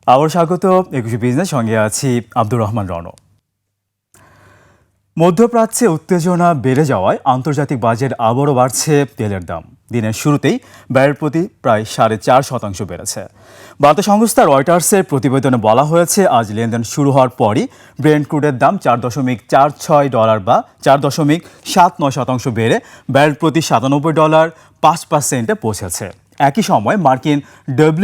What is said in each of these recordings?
আবার স্বাগত ২১ বিজনেস, সঙ্গে আছি আব্দুর রহমান রণ। মধ্যপ্রাচ্যে উত্তেজনা বেড়ে যাওয়ায় আন্তর্জাতিক বাজারে আবারও বাড়ছে তেলের দাম। দিনের শুরুতেই ব্যারেল প্রতি প্রায় 4.৫% বেড়েছে। বার্তা সংস্থা রয়টার্সের প্রতিবেদনে বলা হয়েছে, আজ লেনদেন শুরু হওয়ার পরই ব্রেন্ট ক্রুডের দাম $4.46 বা 4.79% বেড়ে ব্যারেল প্রতি $97.৫ পৌঁছেছে। একই সময় মার্কিন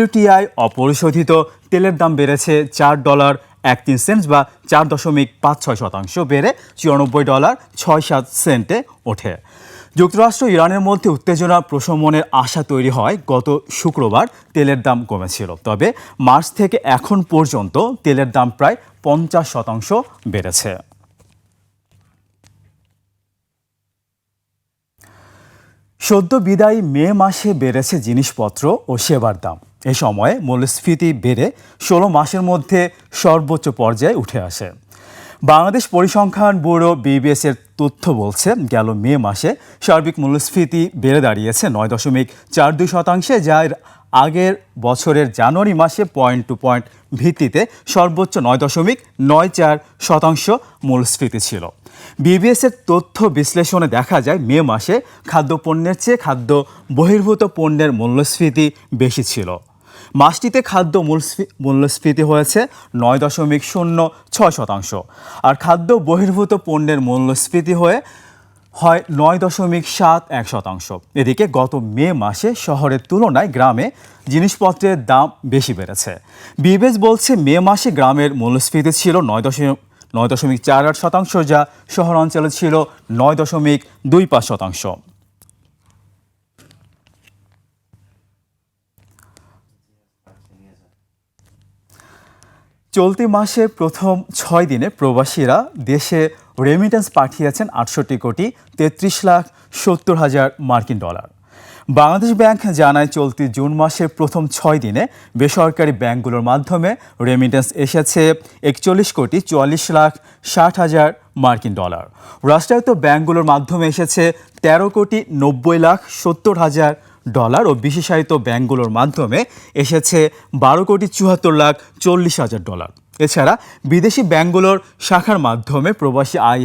WTI অপরিশোধিত তেলের দাম বেড়েছে $4.13 বা 4.56% বেড়ে $94.67 ওঠে। যুক্তরাষ্ট্র ইরানের মধ্যে উত্তেজনা প্রশমনের আশা তৈরি হয় গত শুক্রবার তেলের দাম কমেছিল, তবে মার্চ থেকে এখন পর্যন্ত তেলের দাম প্রায় 50% বেড়েছে। সদ্য বিদায়ী মে মাসে বেড়েছে জিনিসপত্র ও সেবার দাম। এ সময়ে মূল্যস্ফীতি বেড়ে 16 মাসের মধ্যে সর্বোচ্চ পর্যায়ে উঠে আসে। বাংলাদেশ পরিসংখ্যান ব্যুরো BBS এর তথ্য বলছে, গেল মে মাসে সার্বিক মূল্যস্ফীতি বেড়ে দাঁড়িয়েছে 9.42%, যা আগের বছরের জানুয়ারি মাসে পয়েন্ট টু পয়েন্ট ভিত্তিতে সর্বোচ্চ 9.94% মূল্যস্ফীতি ছিল। BBS এর তথ্য বিশ্লেষণে দেখা যায়, মে মাসে খাদ্যপণ্যের চেয়ে খাদ্য বহির্ভূত পণ্যের মূল্যস্ফীতি বেশি ছিল। মাসটিতে খাদ্য মূল্যস্ফীতি হয়েছে 9.06%, আর খাদ্য বহির্ভূত পণ্যের মূল্যস্ফীতি হয় 9.71%। এদিকে গত মে মাসে শহরের তুলনায় গ্রামে জিনিসপত্রের দাম বেশি বেড়েছে। BBS বলছে, মে মাসে গ্রামের মূল্যস্ফীতি ছিল 9.48%, যা শহরাঞ্চলে ছিল 9.25%। চলতি মাসে প্রথম 6 দিনে প্রবাসীরা দেশে রেমিটেন্স পাঠিয়েছেন $68,33,70,000 মার্কিন ডলার। বাংলাদেশ ব্যাংক জানায়, চলতি জুন মাসের প্রথম 6 দিনে বেসরকারি ব্যাংকগুলোর মাধ্যমে রেমিটেন্স এসেছে $41,44,60,000 মার্কিন ডলার। রাষ্ট্রায়ত্ত ব্যাংকগুলোর মাধ্যমে এসেছে $13,90,70,000 ও বিশেষায়িত ব্যাংকগুলোর মাধ্যমে এসেছে $12,74,40,000। এছাড়া বিদেশি ব্যাংকগুলোর শাখার মাধ্যমে প্রবাসী আয়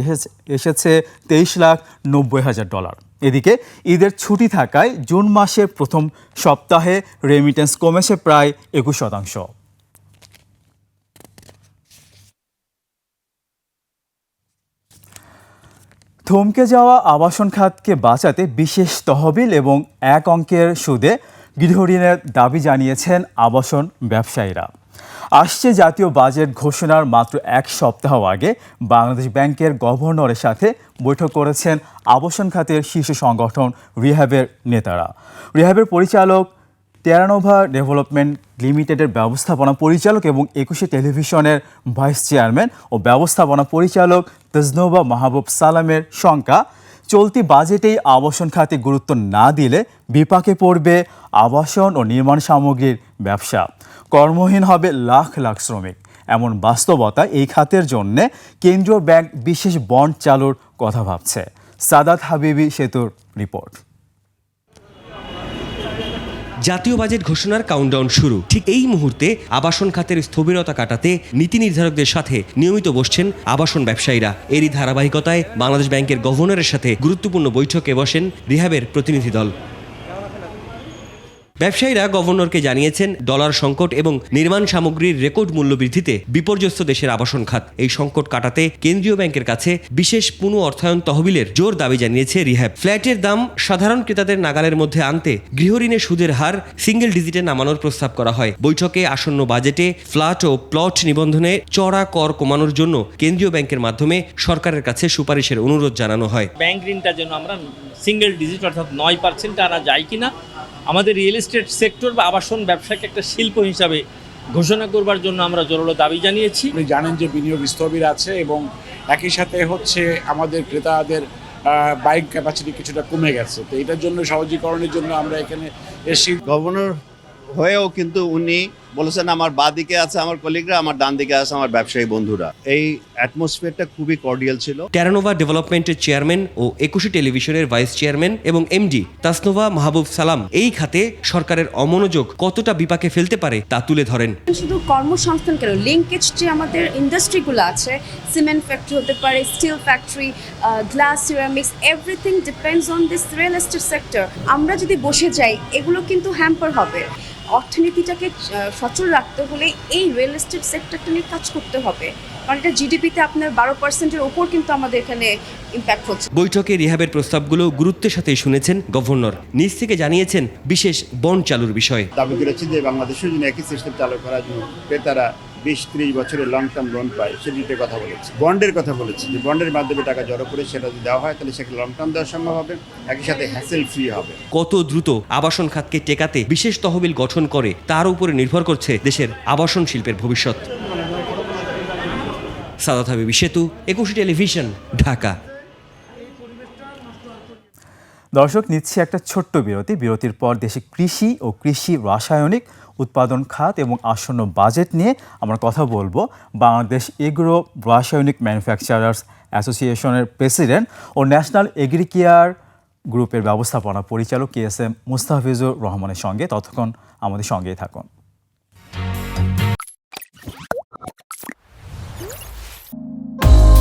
এসেছে $23,90,000। এদিকে ঈদের ছুটি থাকায় জুন মাসের প্রথম সপ্তাহে রেমিটেন্স কমেছে প্রায় 21%। থমকে যাওয়া আবাসন খাতকে বাঁচাতে বিশেষ তহবিল এবং এক অঙ্কের সুদে গৃহঋণের দাবি জানিয়েছেন আবাসন ব্যবসায়ীরা। আসছে জাতীয় বাজেট ঘোষণার মাত্র এক সপ্তাহ আগে বাংলাদেশ ব্যাংকের গভর্নরের সাথে বৈঠক করেছেন আবাসন খাতের শীর্ষ সংগঠন রিহ্যাবের নেতারা। রিহ্যাবের পরিচালক টেরানোভা ডেভেলপমেন্ট লিমিটেডের ব্যবস্থাপনা পরিচালক এবং 21 টেলিভিশনের ভাইস চেয়ারম্যান ও ব্যবস্থাপনা পরিচালক তজনোবা মাহবুব সালামের শঙ্কা, চলতি বাজেটেই আবাসন খাতে গুরুত্ব না দিলে বিপাকে পড়বে আবাসন ও নির্মাণ সামগ্রীর ব্যবসা, কর্মহীন হবে লাখ লাখ শ্রমিক। এমন বাস্তবতা এই খাতের জন্য কেন্দ্রীয় ব্যাংক বিশেষ বন্ড চালুর কথা ভাবছে। সাদাত হাবিবি সেতুর রিপোর্ট। জাতীয় বাজেট ঘোষণার কাউন্টডাউন শুরু। ঠিক এই মুহূর্তে আবাসন খাতের স্থবিরতা কাটাতে নীতি নির্ধারকদের সাথে নিয়মিত বসছেন আবাসন ব্যবসায়ীরা। এরই ধারাবাহিকতায় বাংলাদেশ ব্যাংকের গভর্নরের সাথে গুরুত্বপূর্ণ বৈঠকে বসেন রিহ্যাবের প্রতিনিধি দল। ব্যবসায়ীরা গভর্নরকে জানিয়েছেন, ডলার সংকট এবং নির্মাণ সামগ্রীর রেকর্ড মূল্য বৃদ্ধিতে বিপর্যস্ত দেশের আবাসন খাত। এই সংকট কাটাতে কেন্দ্রীয় ব্যাংকের কাছে বিশেষ পুনঃ অর্থায়ন তহবিলের জোর দাবি জানিয়েছে রিহ্যাব। ফ্ল্যাটের দাম সাধারণ ক্রেতাদের নাগালের মধ্যে আনতে গৃহঋণের সুদের হার সিঙ্গেল ডিজিটে নামানোর প্রস্তাব করা হয়। বৈঠকে আসন্ন বাজেটে ফ্ল্যাট ও প্লট নিবন্ধনে চড়া কর কমানোর জন্য কেন্দ্রীয় ব্যাংকের মাধ্যমে সরকারের কাছে সুপারিশের অনুরোধ জানানো হয়। ব্যাংক ঋণটা যেন আমরা সিঙ্গেল ডিজিট অর্থাৎ 9% আনা যায় কিনা, আমাদের রিয়েল এস্টেট সেক্টর বা আবাসন ব্যবসাকে একটা শিল্প হিসাবে ঘোষণা করবার জন্য আমরা জোরালো দাবি জানিয়েছি। আপনি জানেন যে বিনিয়োগ স্থবির আছে এবং একই সাথে আমাদের ক্রেতাদের বাইং ক্যাপাসিটি কিছুটা কমে গেছে। তো এটার জন্য সহজীকরণের জন্য আমরা এখানে এসেছি। গভর্নর হয়েও কিন্তু উনি বলেছেন আমার বাঁ দিকে আছে আমার কলিগরা, আমার ডান দিকে আছে আমার ব্যবসায়ী বন্ধুরা। এই অ্যাটমসফিয়ারটা খুবই কর্ডিয়াল ছিল। টেরানোভা ডেভেলপমেন্টের চেয়ারম্যান ও 21 টেলিভিশনের ভাইস চেয়ারম্যান এবং এমডি তাসনোভা মাহবুব সালাম এই খাতে সরকারের অমনোযোগ কতটা বিপাকে ফেলতে পারে তা তুলে ধরেন। শুধু কর্মসংস্থান কেন, লিঙ্কেজ যে আমাদের ইন্ডাস্ট্রিগুলো আছে, সিমেন্ট ফ্যাক্টরি হতে পারে, steel factory, glass, ceramics, everything depends on this real estate sector. আমরা যদি বসে যাই এগুলো কিন্তু হ্যাম্পার হবে। অর্থনীতিটাকে সচল রাখতে হলে এই রিয়েল এস্টেট সেক্টরটা নিয়ে কাজ করতে হবে, কারণ এটা জিডিপিতে আপনার 12%-এর ওপর কিন্তু আমাদের এখানে ইম্প্যাক্ট হচ্ছে। বৈঠকে রিহাবের প্রস্তাবগুলো গুরুত্বের সাথে শুনেছেন গভর্নর। নিজ থেকে জানিয়েছেন বিশেষ বন্ড চালুর বিষয়ে। দাবি করেছি যে বাংলাদেশের জন্য একই সিস্টেম চালু করার জন্য ক্রেতারা 20-30 বছরের লং টার্ম লোন পায়, সেটির কথা বলেছি। বন্ডের কথা বলেছি যে বন্ডের মাধ্যমে টাকা জড়ো করে সেটা যদি দেওয়া হয় তাহলে সেখানে লং টার্ম দেওয়া সম্ভব হবে, একই সাথে হ্যাসেল ফ্রি হবে। কত দ্রুত আবাসন খাতকে টেকাতে বিশেষ তহবিল গঠন করে তার উপরে নির্ভর করছে দেশের আবাসন শিল্পের ভবিষ্যৎ। সাদাত হাবিবি সেতু, 21 টেলিভিশন, ঢাকা। দর্শক, নিচ্ছে একটা ছোট্ট বিরতি। বিরতির পর দেশে কৃষি ও কৃষি রাসায়নিক উৎপাদন খাত এবং আসন্ন বাজেট নিয়ে আমরা কথা বলবো বাংলাদেশ এগ্রো রাসায়নিক ম্যানুফ্যাকচারার্স অ্যাসোসিয়েশনের প্রেসিডেন্ট ও ন্যাশনাল এগ্রিকেয়ার গ্রুপের ব্যবস্থাপনা পরিচালক KSM মুস্তাফিজুর রহমানের সঙ্গে। ততক্ষণ আমাদের সঙ্গেই থাকুন।